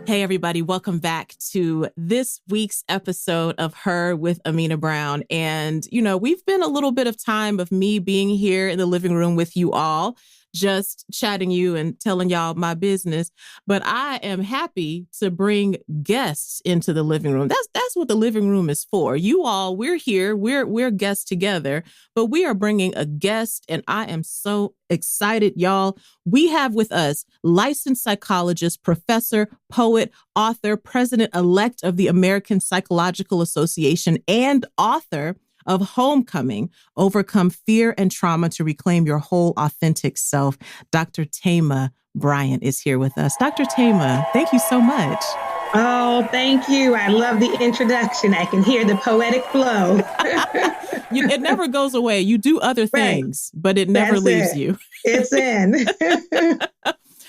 Hey, everybody. Welcome back to this week's episode of Her with Amena Brown. And, we've been a little bit of time of me being here in the living room with you all, just chatting you and telling y'all my business. But I am happy to bring guests into the living room. That's what the living room is for. You all, we're here. We're guests together, but we are bringing a guest, and I am so excited, y'all. We have with us licensed psychologist, professor, poet, author, president-elect of the American Psychological Association, and author of Homecoming, Overcome Fear and Trauma to Reclaim Your Whole Authentic Self. Dr. Thema Bryant is here with us. Dr. Thema, thank you so much. Oh, thank you. I love the introduction. I can hear the poetic flow. It never goes away. You do other things, right, but it never leaves you. It's in.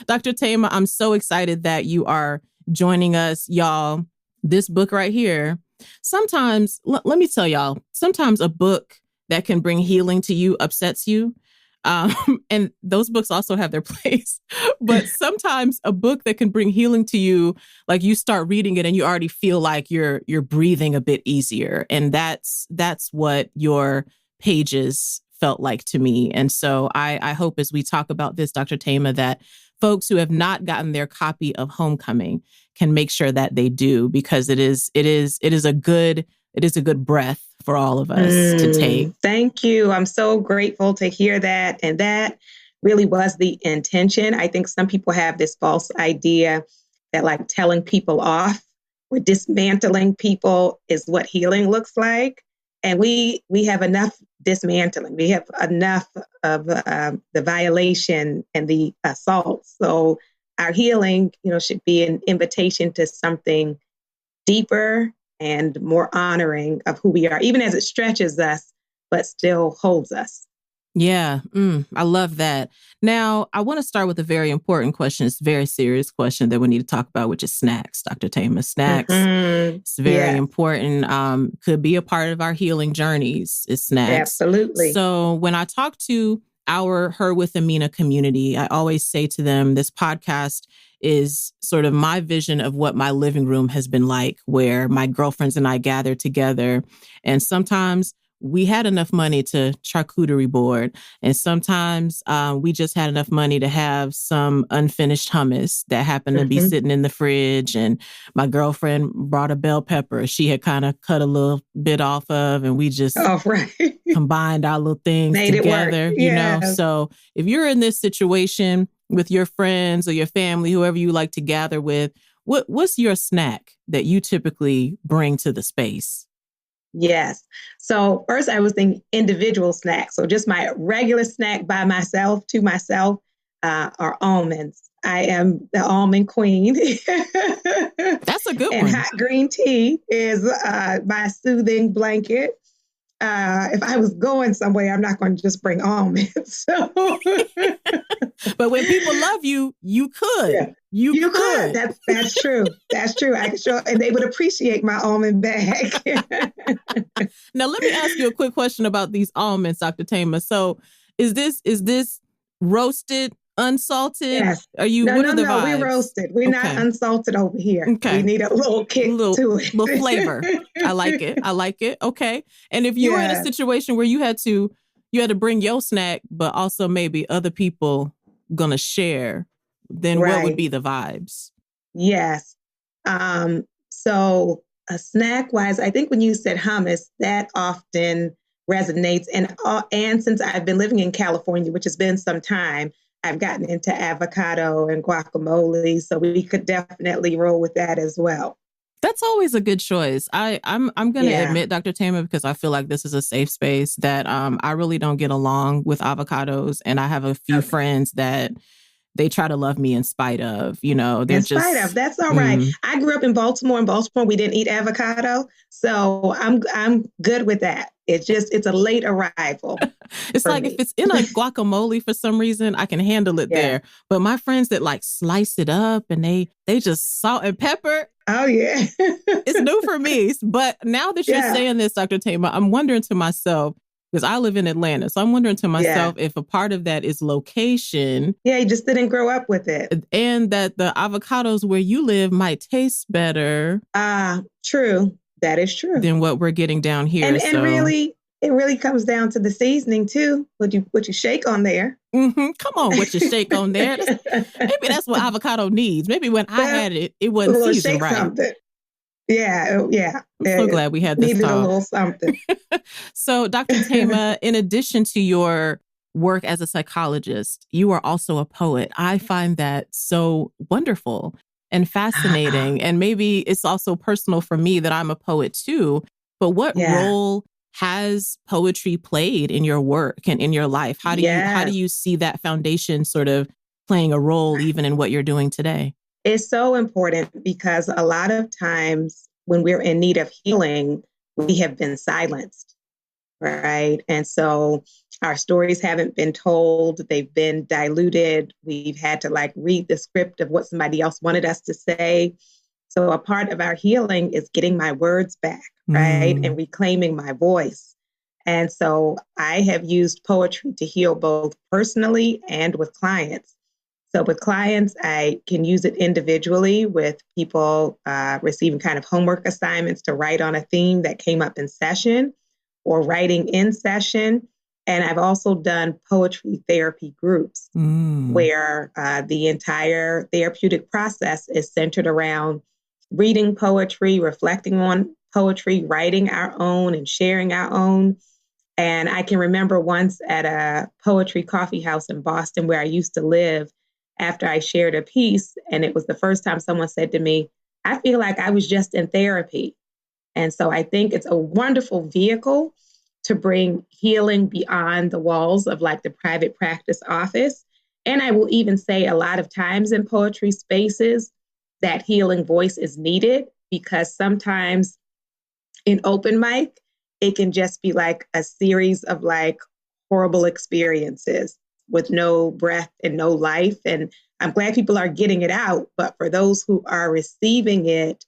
Dr. Thema, I'm so excited that you are joining us, y'all. This book right here, sometimes, let me tell y'all, sometimes a book that can bring healing to you upsets you. And those books also have their place. But sometimes a book that can bring healing to you, like you start reading it and you already feel like you're breathing a bit easier. And that's what your pages felt like to me. And so I hope as we talk about this, Dr. Thema, that folks who have not gotten their copy of Homecoming can make sure that they do, because it is a good breath for all of us to take. Thank you. I'm so grateful to hear that. And that really was the intention. I think some people have this false idea that like telling people off or dismantling people is what healing looks like. And we have enough dismantling. We have enough of the violation and the assault. So our healing, should be an invitation to something deeper and more honoring of who we are, even as it stretches us, but still holds us. Yeah, I love that. Now, I want to start with a very important question. It's a very serious question that we need to talk about, which is snacks, Dr. Thema. Snacks, It's very important. Could be a part of our healing journeys, is snacks. Absolutely. So when I talk to our Her with Amena community, I always say to them, this podcast is sort of my vision of what my living room has been like, where my girlfriends and I gather together. And sometimes we had enough money to charcuterie board. And sometimes we just had enough money to have some unfinished hummus that happened to be sitting in the fridge. And my girlfriend brought a bell pepper she had kind of cut a little bit off of. And we just combined our little things together, you know. So if you're in this situation with your friends or your family, whoever you like to gather with, what's your snack that you typically bring to the space? Yes. So first I was thinking individual snacks. So just my regular snack by myself, to myself, are almonds. I am the almond queen. That's a good one. And hot green tea is my soothing blanket. If I was going somewhere, I'm not going to just bring almonds. So. But when people love you, you could. Yeah. You could. That's true. That's true. I could show, and they would appreciate my almond bag. Now, let me ask you a quick question about these almonds, Dr. Thema. So, is this roasted, unsalted? Yes. Are you? No, what are the vibes? We're roasted. We're not unsalted over here. Okay. We need a little kick to it. Little flavor. I like it. Okay. And if you were in a situation where you had to bring your snack, but also maybe other people gonna share, then what would be the vibes? Yes. So snack wise, I think when you said hummus, that often resonates. And since I've been living in California, which has been some time, I've gotten into avocado and guacamole. So we could definitely roll with that as well. That's always a good choice. I'm going to admit, Dr. Thema, because I feel like this is a safe space, that I really don't get along with avocados. And I have a few friends that they try to love me in spite of, they're In spite of, just, that's all right. I grew up in Baltimore. In Baltimore, we didn't eat avocado. So I'm good with that. It's a late arrival it's for like if me. it's in a guacamole for some reason, I can handle it Yeah. there. But my friends that like slice it up and they just salt and pepper, Oh, yeah. it's new for me. But now that you're Yeah. saying this, Dr. Thema, I'm wondering to myself, because I live in Atlanta. So I'm wondering to myself if a part of that is location. Yeah, you just didn't grow up with it. And that the avocados where you live might taste better. True. That is true. Than what we're getting down here. And really, it really comes down to the seasoning too. What you shake on there. Mm-hmm. Come on, what you shake on there. Maybe that's what avocado needs. Maybe when I had it, it wasn't seasoned right. Something. Yeah. I'm so glad we had this needed talk. a little something. So, Dr. Thema, in addition to your work as a psychologist, you are also a poet. I find that so wonderful and fascinating. And maybe it's also personal for me that I'm a poet too. But what role has poetry played in your work and in your life? How do you see that foundation sort of playing a role even in what you're doing today? It's so important because a lot of times when we're in need of healing, we have been silenced, right? And so our stories haven't been told. They've been diluted. We've had to read the script of what somebody else wanted us to say. So a part of our healing is getting my words back, right? And reclaiming my voice. And so I have used poetry to heal both personally and with clients. So with clients, I can use it individually with people receiving kind of homework assignments to write on a theme that came up in session or writing in session. And I've also done poetry therapy groups where the entire therapeutic process is centered around reading poetry, reflecting on poetry, writing our own and sharing our own. And I can remember once at a poetry coffee house in Boston where I used to live, after I shared a piece, and it was the first time someone said to me, I feel like I was just in therapy. And so I think it's a wonderful vehicle to bring healing beyond the walls of the private practice office. And I will even say a lot of times in poetry spaces, that healing voice is needed because sometimes in open mic, it can just be a series of horrible experiences with no breath and no life. And I'm glad people are getting it out. But for those who are receiving it,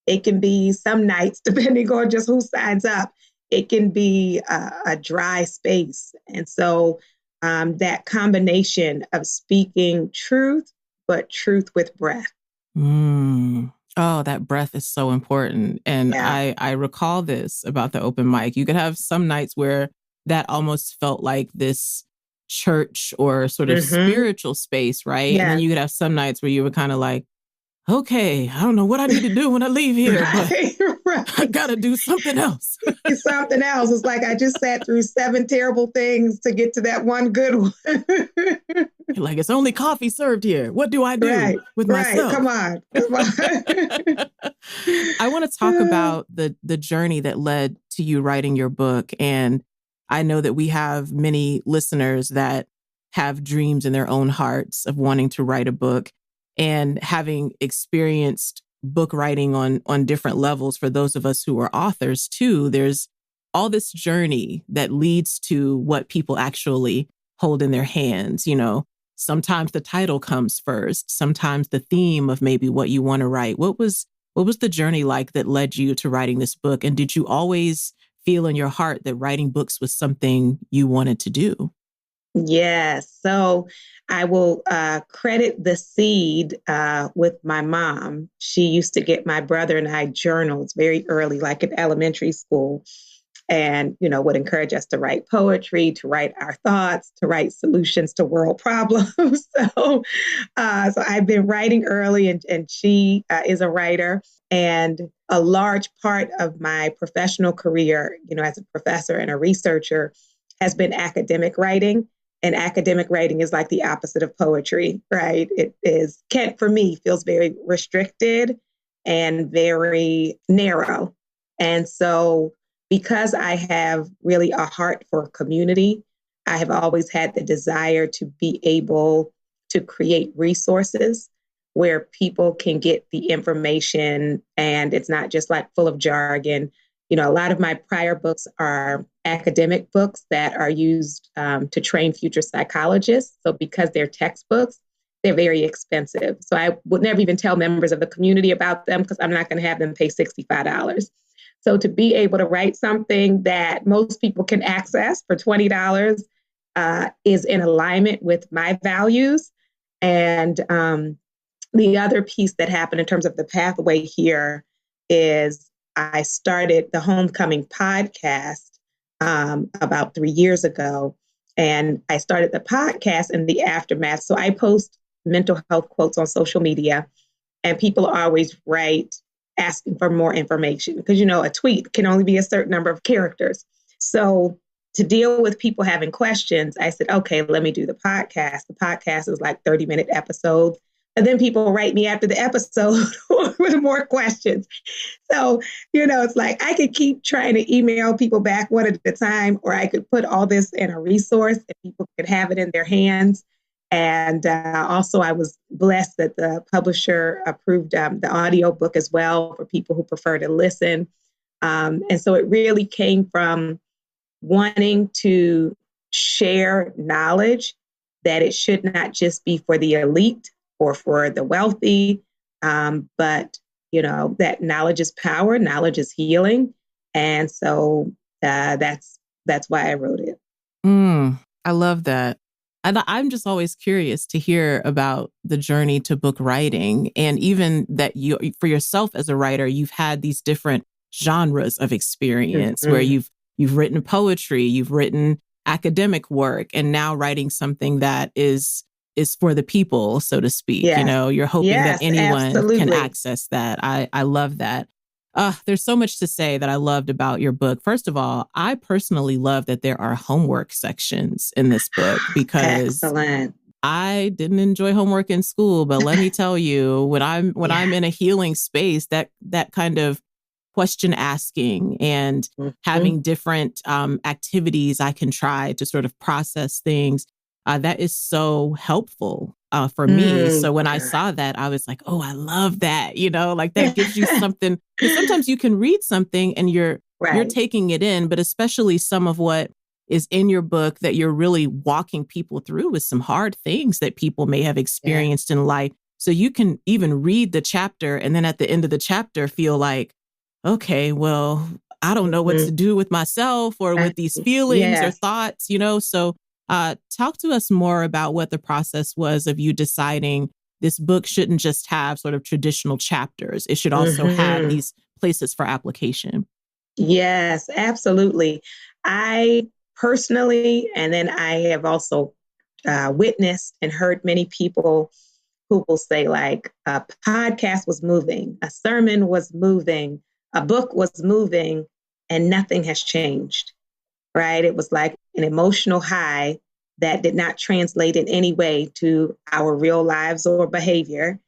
it can be some nights, depending on just who signs up, it can be a dry space. And so that combination of speaking truth, but truth with breath. Oh, that breath is so important. And I recall this about the open mic. You could have some nights where that almost felt like this church or sort of spiritual space, right? Yeah. And then you could have some nights where you were kind of like, okay, I don't know what I need to do when I leave here, but I got to do something else. It's something else. It's like I just sat through 7 terrible things to get to that one good one. It's only coffee served here. What do I do with myself? Come on. I want to talk about the journey that led to you writing your book. And I know that we have many listeners that have dreams in their own hearts of wanting to write a book. And having experienced book writing on different levels for those of us who are authors too, there's all this journey that leads to what people actually hold in their hands. Sometimes the title comes first, sometimes the theme of maybe what you want to write. What was the journey like that led you to writing this book? And did you always feel in your heart that writing books was something you wanted to do? Yes. So I will credit the seed with my mom. She used to get my brother and I journals very early, like in elementary school, and, would encourage us to write poetry, to write our thoughts, to write solutions to world problems. So I've been writing early, and she is a writer. And a large part of my professional career, as a professor and a researcher, has been academic writing. And academic writing is like the opposite of poetry, right? It for me, feels very restricted and very narrow. And so because I have really a heart for community, I have always had the desire to be able to create resources where people can get the information and it's not just like full of jargon. A lot of my prior books are academic books that are used to train future psychologists. So because they're textbooks, they're very expensive. So I would never even tell members of the community about them because I'm not going to have them pay $65. So to be able to write something that most people can access for $20 is in alignment with my values. And the other piece that happened in terms of the pathway here is I started the Homecoming podcast about 3 years ago. And I started the podcast in the aftermath. So I post mental health quotes on social media, and people always write asking for more information because, a tweet can only be a certain number of characters. So to deal with people having questions, I said, okay, let me do the podcast. The podcast is like 30-minute episodes. And then people write me after the episode with more questions. So, it's like I could keep trying to email people back one at a time, or I could put all this in a resource and people could have it in their hands. And also, I was blessed that the publisher approved the audio book as well for people who prefer to listen. And so it really came from wanting to share knowledge that it should not just be for the elite or for the wealthy, but, that knowledge is power, knowledge is healing. And so that's why I wrote it. I love that. And I'm just always curious to hear about the journey to book writing, and even that you, for yourself as a writer, you've had these different genres of experience where you've written poetry, you've written academic work, and now writing something that is for the people, so to speak. Yes. You're hoping that anyone absolutely. can access that. I love that. There's so much to say that I loved about your book. First of all, I personally love that there are homework sections in this book because Excellent. I didn't enjoy homework in school, but let me tell you, when I'm in a healing space, that kind of question asking and having different activities I can try to sort of process things, that is so helpful for me. So when I saw that, I was like, oh, I love that. Like that gives you something. Because sometimes you can read something and you're taking it in, but especially some of what is in your book that you're really walking people through with some hard things that people may have experienced in life. So you can even read the chapter and then at the end of the chapter feel like, okay, well, I don't know what to do with myself or with these feelings or thoughts, So talk to us more about what the process was of you deciding this book shouldn't just have sort of traditional chapters. It should also have these places for application. Yes, absolutely. I personally, and then I have also witnessed and heard many people who will say like a podcast was moving, a sermon was moving, a book was moving, and nothing has changed, right? It was like an emotional high that did not translate in any way to our real lives or behavior.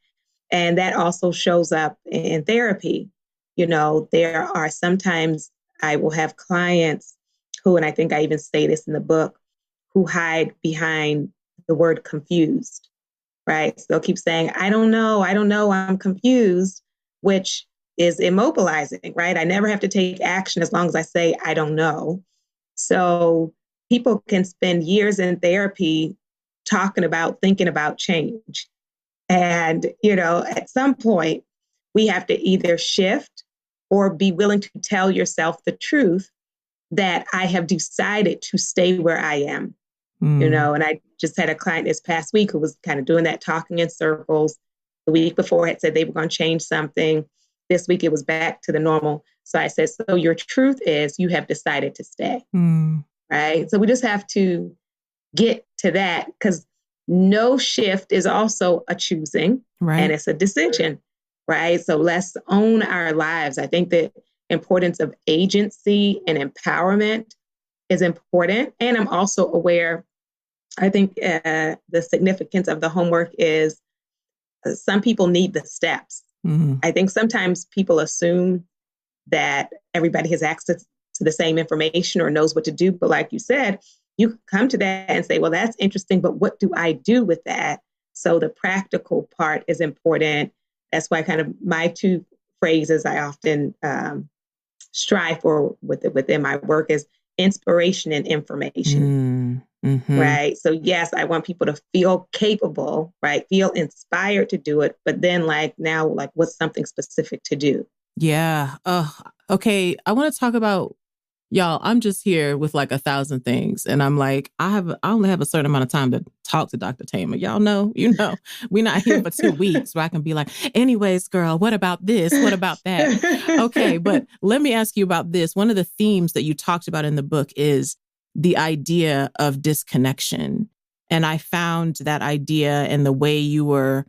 And that also shows up in therapy. There are sometimes I will have clients who, and I think I even say this in the book, who hide behind the word confused, right? So they'll keep saying, I don't know, I'm confused, which is immobilizing, right? I never have to take action as long as I say, I don't know. So people can spend years in therapy thinking about change. And, at some point, we have to either shift or be willing to tell yourself the truth that I have decided to stay where I am. And I just had a client this past week who was kind of doing that, talking in circles. The week before had said they were going to change something. This week it was back to the normal. So I said, so your truth is you have decided to stay. Right. So we just have to get to that because no shift is also a choosing, and it's a decision, right? So let's own our lives. I think the importance of agency and empowerment is important. And I'm also aware, I think the significance of the homework is some people need the steps. I think sometimes people assume that everybody has access to the same information or knows what to do. But like you said, you come to that and say, well, that's interesting, but what do I do with that? So the practical part is important. That's why kind of my two phrases I often strive for within my work is inspiration and information. Right. So yes, I want people to feel capable, right? Feel inspired to do it. But then now, what's something specific to do? Yeah. Okay. I want to talk about, y'all, I'm just here with 1,000 things. And I'm like, I only have a certain amount of time to talk to Dr. Thema. Y'all know, we're not here for 2 weeks where I can be like, anyways, girl, what about this? What about that? Okay. But let me ask you about this. One of the themes that you talked about in the book is the idea of disconnection. And I found that idea and the way you were,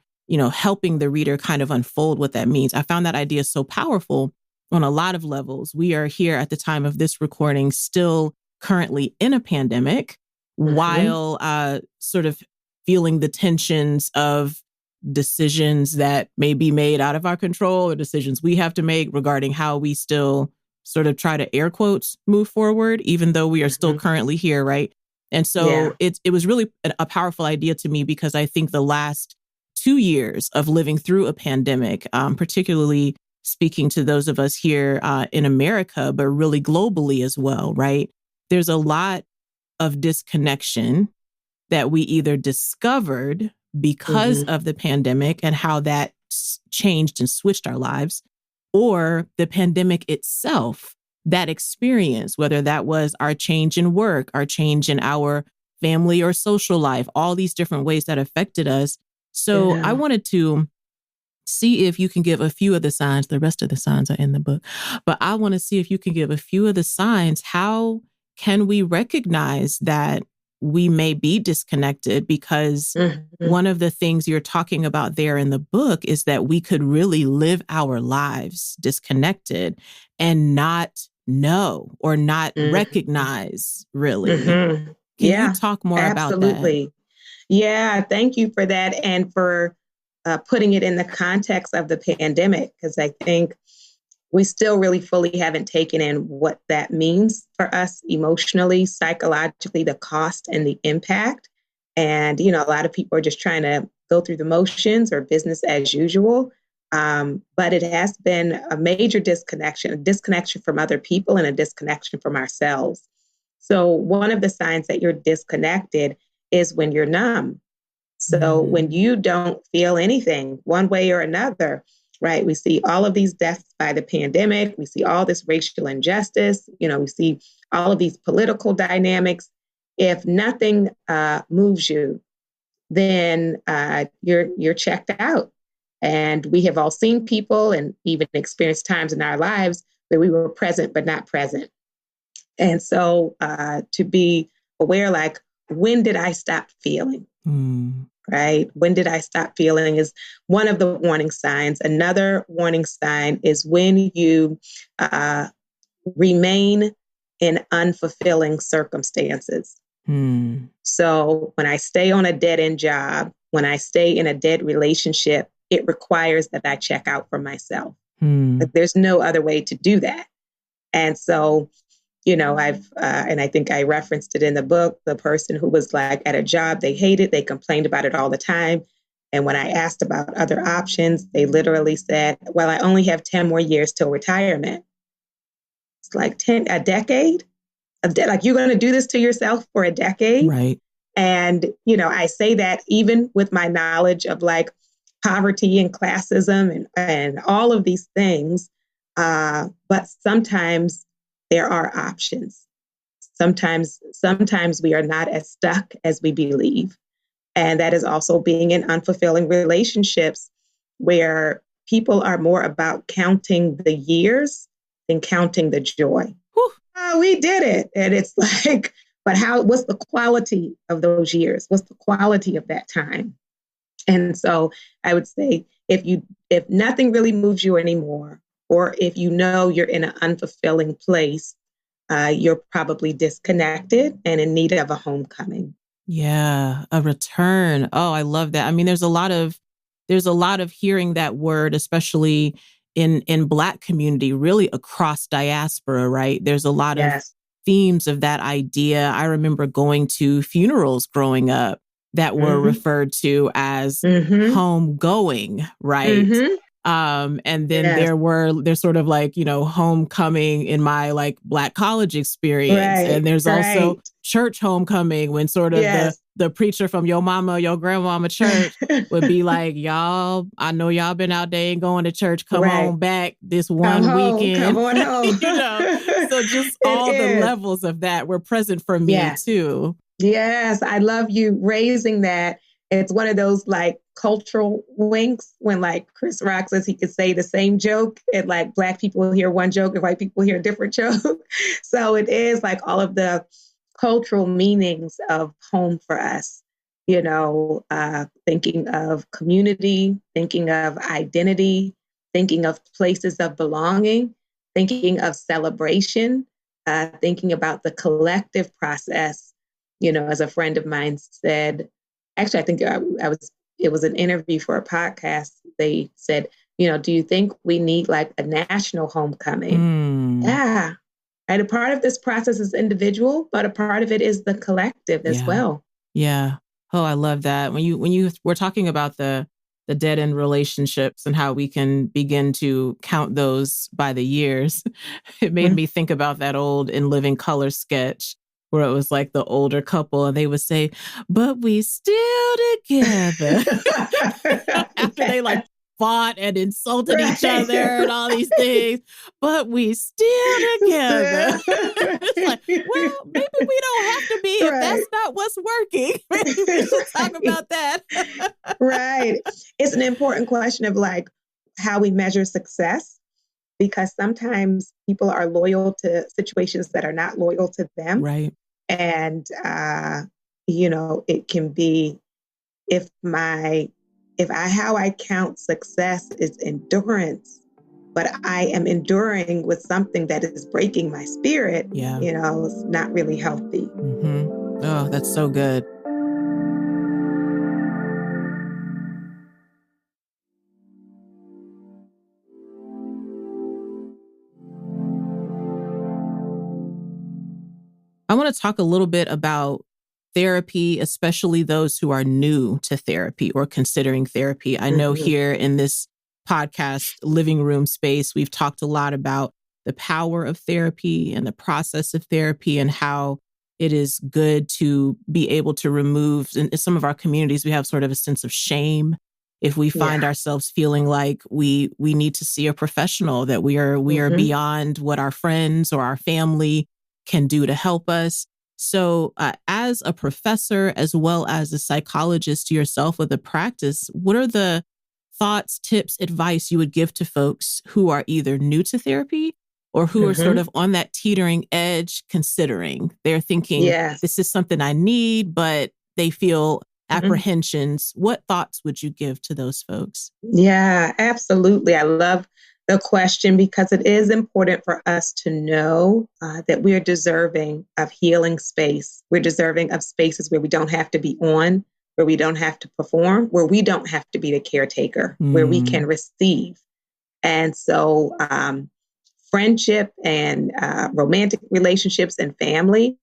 helping the reader kind of unfold what that means. I found that idea so powerful on a lot of levels. We are here at the time of this recording, still currently in a pandemic, while sort of feeling the tensions of decisions that may be made out of our control or decisions we have to make regarding how we still sort of try to air quotes move forward, even though we are still currently here, right? And so it was really a powerful idea to me because I think the last 2 years of living through a pandemic, particularly speaking to those of us here in America, but really globally as well, right? There's a lot of disconnection that we either discovered because of the pandemic and how that changed and switched our lives, or the pandemic itself, that experience, whether that was our change in work, our change in our family or social life, all these different ways that affected us. So I wanted to see if you can give a few of the signs. The rest of the signs are in the book, but I want to see if you can give a few of the signs. How can we recognize that we may be disconnected? Because one of the things you're talking about there in the book is that we could really live our lives disconnected and not know or not recognize, really. Can you talk more about that? Yeah, thank you for that and for putting it in the context of the pandemic, because I think we still really fully haven't taken in what that means for us emotionally, psychologically, the cost and the impact. And, a lot of people are just trying to go through the motions or business as usual. But it has been a major disconnection, a disconnection from other people and a disconnection from ourselves. So one of the signs that you're disconnected is when you're numb. So when you don't feel anything one way or another, right? We see all of these deaths by the pandemic. We see all this racial injustice. We see all of these political dynamics. If nothing moves you, then you're checked out. And we have all seen people and even experienced times in our lives where we were present but not present. And so to be aware, when did I stop feeling? Right? When did I stop feeling is one of the warning signs. Another warning sign is when you remain in unfulfilling circumstances. So when I stay on a dead-end job, when I stay in a dead relationship, it requires that I check out for myself. There's no other way to do that. And so I've, and I think I referenced it in the book, the person who was at a job they hated, they complained about it all the time. And when I asked about other options, they literally said, well, I only have 10 more years till retirement. It's a decade? You're going to do this to yourself for a decade? Right. And, I say that even with my knowledge of poverty and classism and all of these things. But sometimes there are options. Sometimes we are not as stuck as we believe. And that is also being in unfulfilling relationships where people are more about counting the years than counting the joy. Oh, we did it. And it's but what's the quality of those years? What's the quality of that time? And so I would say if nothing really moves you anymore, or if you're in an unfulfilling place, you're probably disconnected and in need of a homecoming. Yeah, a return. Oh, I love that. I mean, there's a lot of hearing that word, especially in Black community, really across diaspora, right? There's a lot of themes of that idea. I remember going to funerals growing up that were referred to as homegoing, right? Mm-hmm. And then Yes. there's sort of like, homecoming in my like Black college experience. Right. And there's also Right. church homecoming when sort of Yes. the preacher from your mama, your grandmama church would be like, y'all, I know y'all been out there and going to church. Come Right. on back this Come one home. weekend. Come on home. So just It all the is. levels of that were present for me Yes. too. Yes. I love you raising that. It's one of those like cultural winks when like Chris Rock says he could say the same joke and like Black people hear one joke and white people hear a different joke. So it is like all of the cultural meanings of home for us, thinking of community, thinking of identity, thinking of places of belonging, thinking of celebration, thinking about the collective process. As a friend of mine said, actually, I think it was an interview for a podcast. They said, do you think we need like a national homecoming? Yeah. And a part of this process is individual, but a part of it is the collective as well. Yeah. Oh, I love that. When you were talking about the dead end relationships and how we can begin to count those by the years, it made me think about that old In Living Color sketch where it was like the older couple and they would say, but we still together. After they like fought and insulted each other and all these things, but we still together. It's like, well, maybe we don't have to be if that's not what's working. Maybe we should talk about that. Right. It's an important question of like how we measure success, because sometimes people are loyal to situations that are not loyal to them. Right. And, it can be how I count success is endurance, but I am enduring with something that is breaking my spirit, it's not really healthy. Oh, that's so good. I want to talk a little bit about therapy, especially those who are new to therapy or considering therapy. I know here in this podcast, living room space, we've talked a lot about the power of therapy and the process of therapy and how it is good to be able to remove, in some of our communities, we have sort of a sense of shame if we find ourselves feeling like we need to see a professional, that we are beyond what our friends or our family can do to help us. So as a professor, as well as a psychologist yourself with a practice, what are the thoughts, tips, advice you would give to folks who are either new to therapy or who are sort of on that teetering edge, considering? They're thinking, this is something I need, but they feel apprehensions. What thoughts would you give to those folks? Yeah, absolutely. I love the question because it is important for us to know that we're deserving of healing space. We're deserving of spaces where we don't have to be on, where we don't have to perform, where we don't have to be the caretaker, where we can receive. And so friendship and romantic relationships and family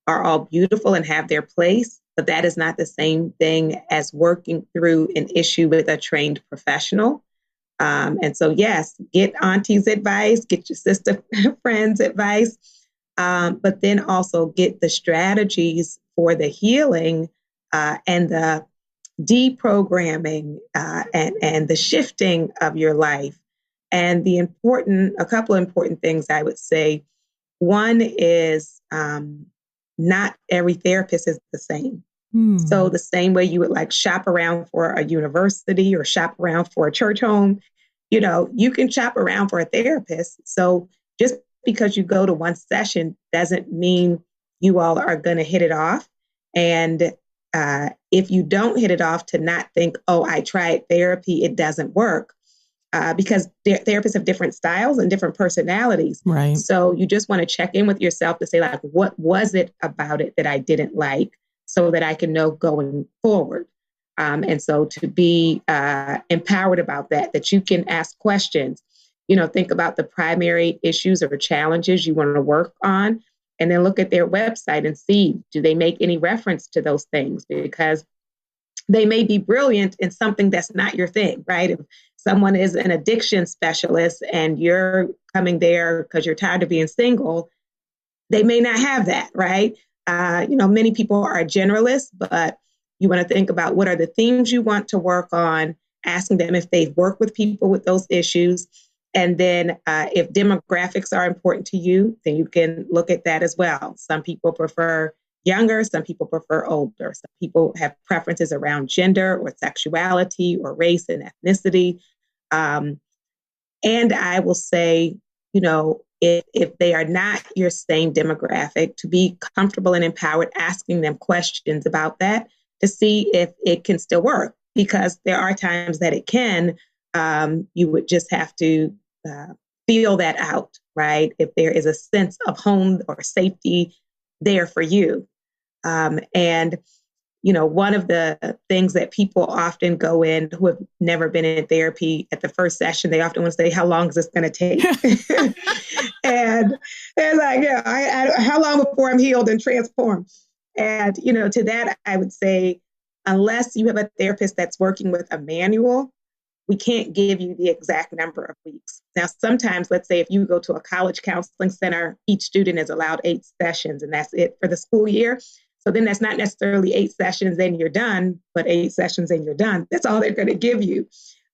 are all beautiful and have their place, but that is not the same thing as working through an issue with a trained professional. And so, yes, get auntie's advice, get your sister friend's advice, but then also get the strategies for the healing and the deprogramming and the shifting of your life. And a couple of important things I would say. One is not every therapist is the same. So the same way you would like shop around for a university or shop around for a church home, you can shop around for a therapist. So just because you go to one session doesn't mean you all are going to hit it off. And if you don't hit it off, to not think, oh, I tried therapy, it doesn't work. Because therapists have different styles and different personalities. Right. So you just want to check in with yourself to say, like, what was it about it that I didn't like, so that I can know going forward. And so to be empowered about that you can ask questions, think about the primary issues or challenges you want to work on, and then look at their website and see, do they make any reference to those things? Because they may be brilliant in something that's not your thing, right? If someone is an addiction specialist and you're coming there because you're tired of being single, they may not have that, right? Many people are generalists, but you want to think about what are the themes you want to work on, asking them if they've worked with people with those issues. And then if demographics are important to you, then you can look at that as well. Some people prefer younger, some people prefer older. Some people have preferences around gender or sexuality or race and ethnicity. And I will say, if they are not your same demographic, to be comfortable and empowered, asking them questions about that to see if it can still work. Because there are times that it can, you would just have to feel that out, right? If there is a sense of home or safety there for you. And one of the things that people often go in who have never been in therapy at the first session, they often want to say, how long is this going to take? And they're like, how long before I'm healed and transformed? And, to that, I would say, unless you have a therapist that's working with a manual, we can't give you the exact number of weeks. Now, sometimes, let's say if you go to a college counseling center, each student is allowed 8 sessions, and that's it for the school year. So then that's not necessarily 8 sessions and you're done, but 8 sessions and you're done. That's all they're going to give you.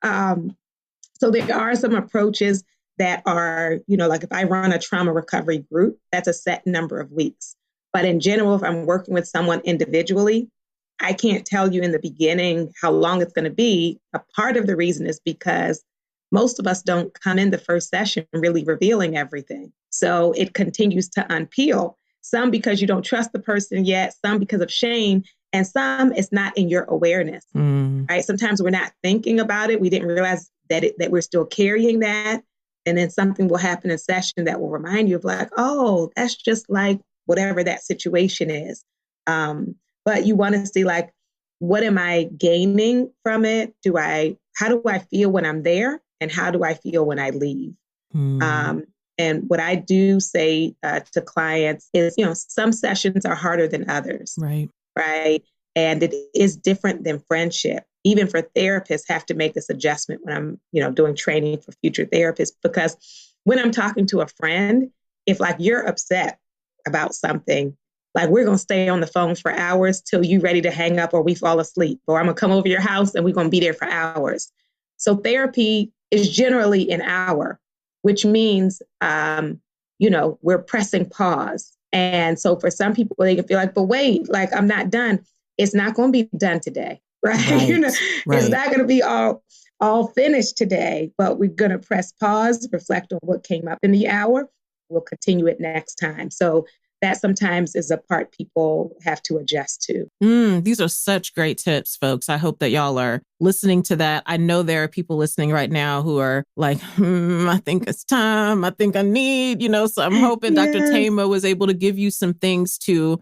So there are some approaches that are, like if I run a trauma recovery group, that's a set number of weeks. But in general, if I'm working with someone individually, I can't tell you in the beginning how long it's going to be. A part of the reason is because most of us don't come in the first session really revealing everything. So it continues to unpeel. Some because you don't trust the person yet, some because of shame, and some it's not in your awareness, right? Sometimes we're not thinking about it. We didn't realize that we're still carrying that. And then something will happen in session that will remind you of like, oh, that's just like whatever that situation is. But you want to see like, what am I gaining from it? How do I feel when I'm there? And how do I feel when I leave? And what I do say to clients is, some sessions are harder than others. Right. Right. And it is different than friendship. Even for therapists have to make this adjustment when I'm, doing training for future therapists, because when I'm talking to a friend, if like you're upset about something, like we're going to stay on the phone for hours till you ready to hang up or we fall asleep, or I'm going to come over your house and we're going to be there for hours. So therapy is generally an hour, which means, we're pressing pause. And so for some people, they can feel like, but wait, like I'm not done. It's not going to be done today, right? Right. It's not going to be all finished today, but we're going to press pause, reflect on what came up in the hour. We'll continue it next time. So that sometimes is a part people have to adjust to. These are such great tips, folks. I hope that y'all are listening to that. I know there are people listening right now who are like, I think it's time. I think I need, so I'm hoping Dr. Thema was able to give you some things to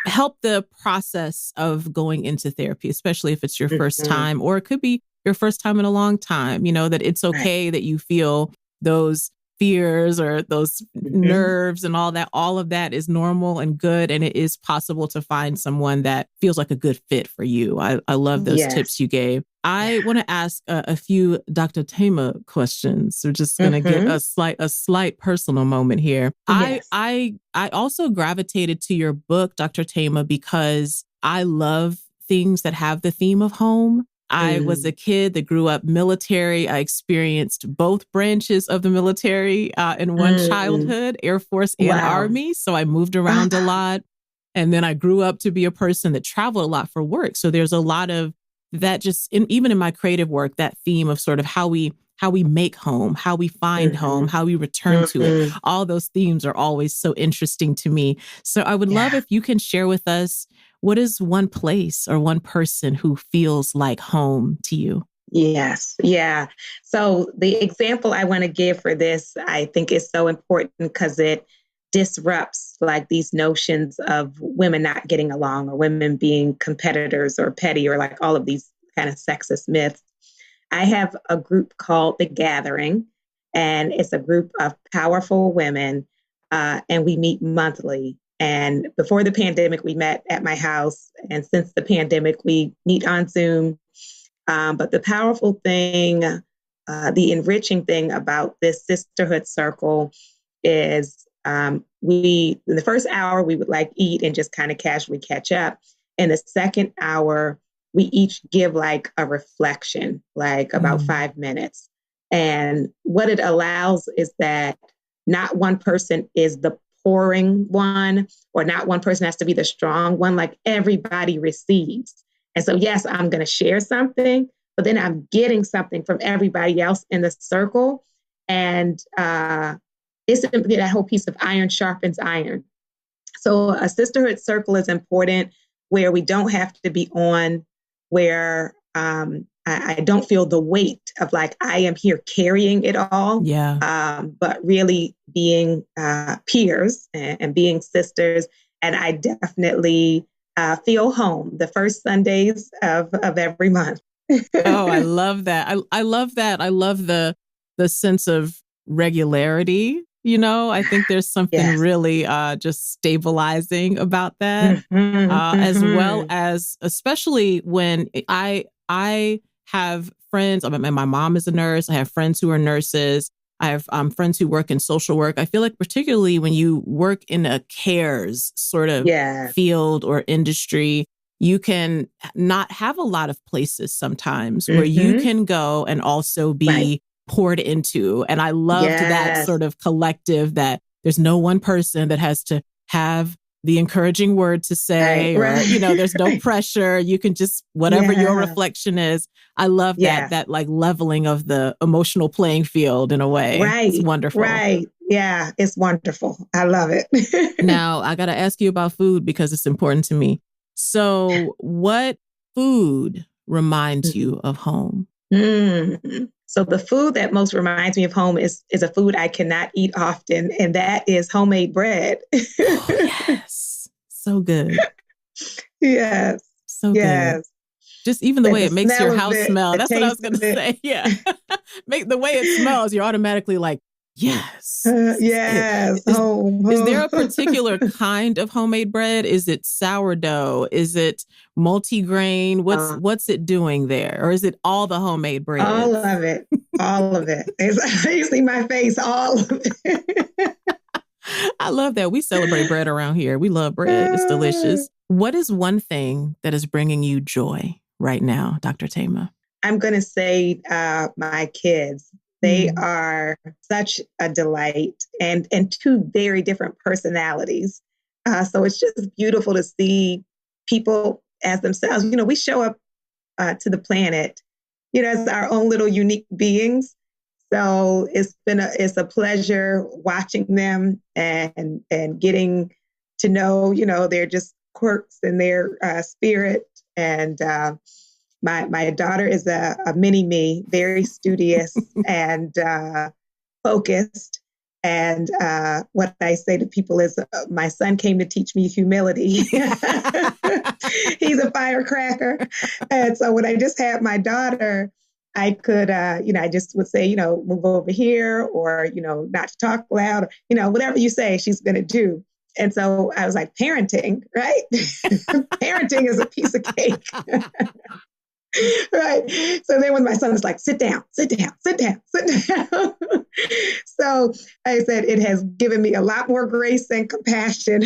help the process of going into therapy, especially if it's your first time, or it could be your first time in a long time, that it's okay that you feel those fears or those nerves and all of that is normal and good. And it is possible to find someone that feels like a good fit for you. I love those tips you gave. I want to ask a few Dr. Thema questions. We're just going to get a slight personal moment here. Yes. I also gravitated to your book, Dr. Thema, because I love things that have the theme of home. I was a kid that grew up military. I experienced both branches of the military in one childhood, Air Force and Army. So I moved around a lot. And then I grew up to be a person that traveled a lot for work. So there's a lot of that even in my creative work, that theme of sort of how we make home, how we find home, how we return to it. All those themes are always so interesting to me. So I would love if you can share with us, what is one place or one person who feels like home to you? Yes. Yeah. So the example I want to give for this, I think is so important because it disrupts like these notions of women not getting along or women being competitors or petty or like all of these kind of sexist myths. I have a group called The Gathering, and it's a group of powerful women, and we meet monthly. And before the pandemic, we met at my house. And since the pandemic, we meet on Zoom. But the powerful thing, the enriching thing about this sisterhood circle is in the first hour, we would like eat and just kind of casually catch up. In the second hour, we each give like a reflection, like about 5 minutes. And what it allows is that not one person is the pouring one, or not one person has to be the strong one, like everybody receives. And so, yes, I'm going to share something, but then I'm getting something from everybody else in the circle. And it's simply that whole piece of iron sharpens iron. So a sisterhood circle is important where we don't have to be on, where I don't feel the weight of like, I am here carrying it all. Yeah. But really being peers and being sisters. And I definitely feel home the first Sundays of every month. Oh, I love that. I love that. I love the sense of regularity. You know, I think there's something really just stabilizing about that, as well as, especially when I have friends. I mean, my mom is a nurse. I have friends who are nurses. I have friends who work in social work. I feel like particularly when you work in a cares sort of field or industry, you can not have a lot of places sometimes where you can go and also be poured into. And I loved that sort of collective, that there's no one person that has to have the encouraging word to say, or, you know, there's no pressure. You can just, whatever your reflection is. I love that like leveling of the emotional playing field in a way. It's wonderful. Right. Yeah, it's wonderful. I love it. Now, I got to ask you about food because it's important to me. So what food reminds you of home? So the food that most reminds me of home is a food I cannot eat often, and that is homemade bread. Oh, yes. So good. Yes. So good. Just even the way it makes your house smell. That's what I was going to say. Yeah. Make the way it smells, you're automatically like, yes. Yes. Is there a particular kind of homemade bread? Is it sourdough? Is it multigrain? What's it doing there? Or is it all the homemade bread? All of it. All of it. You see my face, all of it. I love that. We celebrate bread around here. We love bread. It's delicious. What is one thing that is bringing you joy right now, Dr. Thema? I'm going to say my kids. They are such a delight, and two very different personalities. So it's just beautiful to see people as themselves. You know, we show up to the planet, you know, as our own little unique beings. So it's a pleasure watching them and getting to know, you know, their just quirks and their spirit. And my daughter is a mini me, very studious and focused. And what I say to people is, my son came to teach me humility. He's a firecracker. And so when I just had my daughter, I could, I just would say, move over here, or, not to talk loud, whatever you say, she's going to do. And so I was like, parenting, right? Parenting is a piece of cake. Right. So then when my son was like, sit down. So I said, it has given me a lot more grace and compassion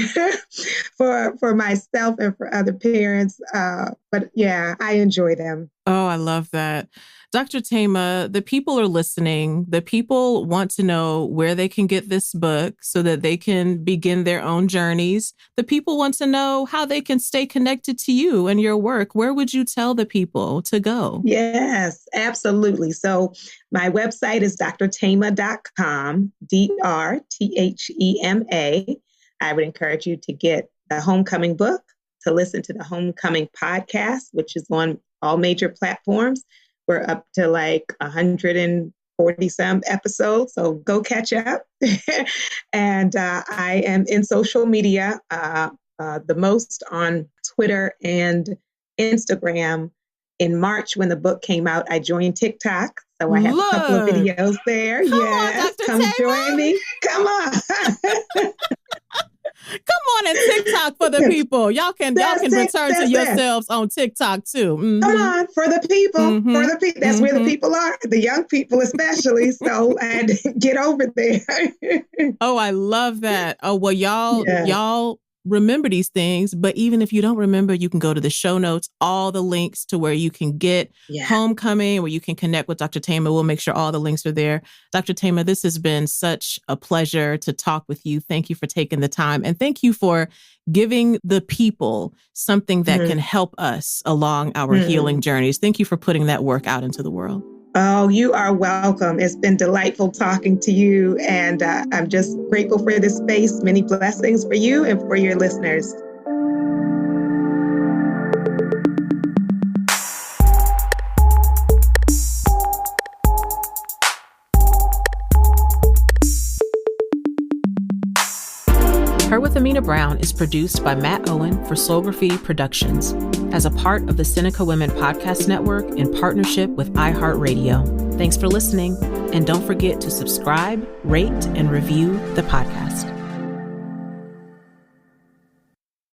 for myself and for other parents. But yeah, I enjoy them. Oh, I love that. Dr. Thema, the people are listening. The people want to know where they can get this book so that they can begin their own journeys. The people want to know how they can stay connected to you and your work. Where would you tell the people to go? Yes, absolutely. So my website is drthema.com, DRTHEMA. I would encourage you to get the Homecoming book, to listen to the Homecoming podcast, which is on all major platforms. We're up to like 140 some episodes, so go catch up. And I am in social media, the most on Twitter and Instagram. In March, when the book came out, I joined TikTok. So I have a couple of videos there. Come on, Dr. Come Thema. join me. Come on. on and TikTok for the people. Y'all can return to yourselves on TikTok too. Mm-hmm. Come on, for the people, for the people. That's where the people are, the young people especially. So and get over there. Oh, I love that. Oh, well, y'all remember these things, but even if you don't remember, you can go to the show notes, all the links to where you can get Homecoming, where you can connect with Dr. Thema. We'll make sure all the links are there. Dr. Thema, this has been such a pleasure to talk with you. Thank you for taking the time. And thank you for giving the people something that can help us along our healing journeys. Thank you for putting that work out into the world. Oh, you are welcome. It's been delightful talking to you. And I'm just grateful for this space. Many blessings for you and for your listeners. Her with Amena Brown is produced by Matt Owen for Soul Graffiti Productions as a part of the Seneca Women Podcast Network in partnership with iHeartRadio. Thanks for listening, and don't forget to subscribe, rate, and review the podcast.